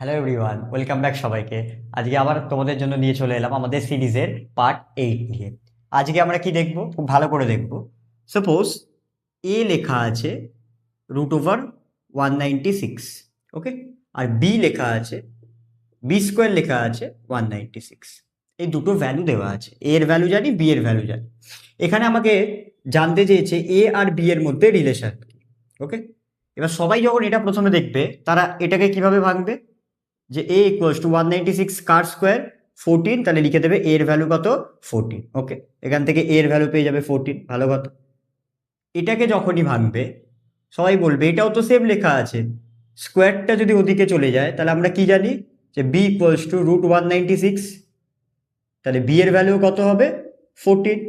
Hello everyone, welcome back সবাইকে। আজকে আবার তোমাদের জন্য নিয়ে চলে এলাম আমাদের সিরিজের পার্ট 8 নিয়ে। আজকে আমরা কি দেখব, খুব ভালো করে দেখব। সাপোজ এ লেখা আছে √196, ওকে, আর বি লেখা আছে বি² লেখা আছে 196। এই দুটো ভ্যালু দেওয়া আছে, এ এর ভ্যালু জানি, বি এর ভ্যালু জানি। এখানে আমাকে জানতে চেয়েছে এ আর বি এর মধ্যে রিলেশন কি, ওকে। এবার সবাই যখন এটা প্রথমে দেখবে তারা এটাকে কিভাবে ভাঙবে, যে a equals to 196 car square 14, তাহলে লিখে দেবে এর ভ্যালু কত 14, ওকে। এখান থেকে এর ভ্যালু পেয়ে যাবে 14, ভালো কথা। এটাকে যখনই ভাঙবে সবাই বলবে এটাও তো সেম লেখা আছে, স্কোয়ারটা যদি ওদিকে চলে যায় তাহলে আমরা কি জানি যে b ইকুয়ালস টু √196, তাহলে b এর ভ্যালু কত হবে 14।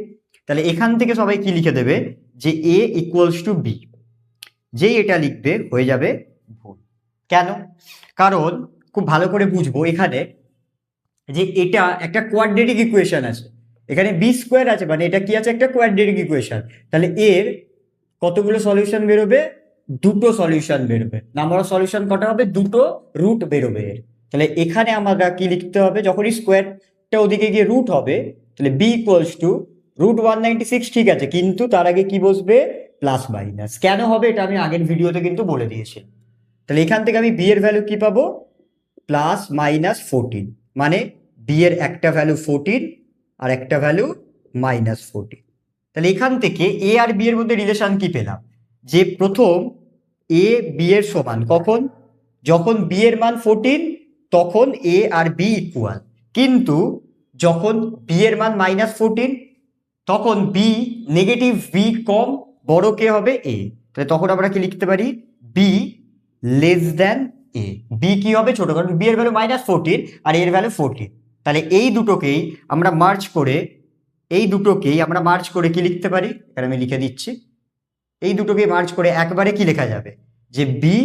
তাহলে এখান থেকে সবাই কি লিখে দেবে যে a ইকুয়ালস টু b, যেই এটা লিখবে হয়ে যাবে ভুল। কেন? কারণ খুব ভালো করে বুঝবো এখানে যে এটা একটা কোয়াড্রেটিক ইকুয়েশন আছে, এখানে বি² আছে, মানে এটা কি আছে, একটা কোয়াড্রেটিক ইকুয়েশন। তাহলে এর কতগুলো সলিউশন বেরোবে, দুটো সলিউশন বেরোবে। নাম্বার অফ সলিউশন কটা হবে, দুটো রুট বেরোবে এর। তাহলে এখানে আমরা কি লিখতে হবে, যখনই স্কোয়ারটা ওদিকে গিয়ে রুট হবে তাহলে বি ইকুয়ালস টু √196, ঠিক আছে, কিন্তু তার আগে কি বসবে, প্লাস মাইনাস। কেন হবে এটা আমি আগের ভিডিওতে কিন্তু বলে দিয়েছি। তাহলে এখান থেকে আমি বি এর ভ্যালু কি পাবো, +-14, মানে বি এর একটা ভ্যালু 14 আর একটা ভ্যালু -14। তাহলে এখান থেকে এ আর বি এর মধ্যে রিলেশন কি পেলাম, যে প্রথম এ বি এর সমান কখন, যখন বি এর মান 14 তখন এ আর বি ইকুয়াল, কিন্তু যখন বি এর মান -14 তখন বি নেগেটিভ, বি কম, বড় কে হবে এ। তাহলে তখন আমরা কি লিখতে পারি, বি লেস দেন এ। বি কি হবে, ছোট, কারণ বি এর ভ্যালু -14 আর এর ভ্যালু 14। তাহলে এই দুটোকেই আমরা মার্জ করে কি লিখতে পারি, এখানে আমি লিখে দিচ্ছি, এই দুটোকে মার্জ করে একবারে কি লেখা যাবে, যে B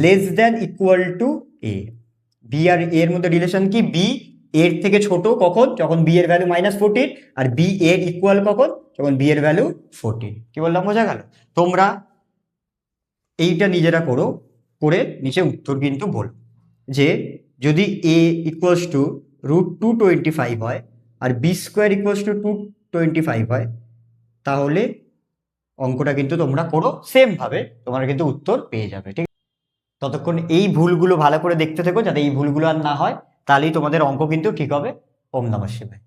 less than equal to A. B আর এর মধ্যে রিলেশন কি, বি এর থেকে ছোট কখন, যখন বি এর ভ্যালু -14, আর বি এর ইকুয়াল কখন, যখন বি এর ভ্যালু 14। কি বললাম, বোঝা গেল? তোমরা এইটা নিজেরা করো, করে নিচে উত্তর কিন্তু বল, যে যদি এ ইকুয়ালস টু √225 হয় আর বি² ইকুয়ালস টু 225 হয়, তাহলে অঙ্কটা কিন্তু তোমরা করো সেম ভাবে, তোমরা কিন্তু উত্তর পেয়ে যাবে, ঠিক। ততক্ষণ এই ভুলগুলো ভালো করে দেখতে থেকো, যাতে এই ভুলগুলো আর না হয়, তাহলেই তোমাদের অঙ্ক কিন্তু ঠিক হবে। ওম নমঃ শিবায়।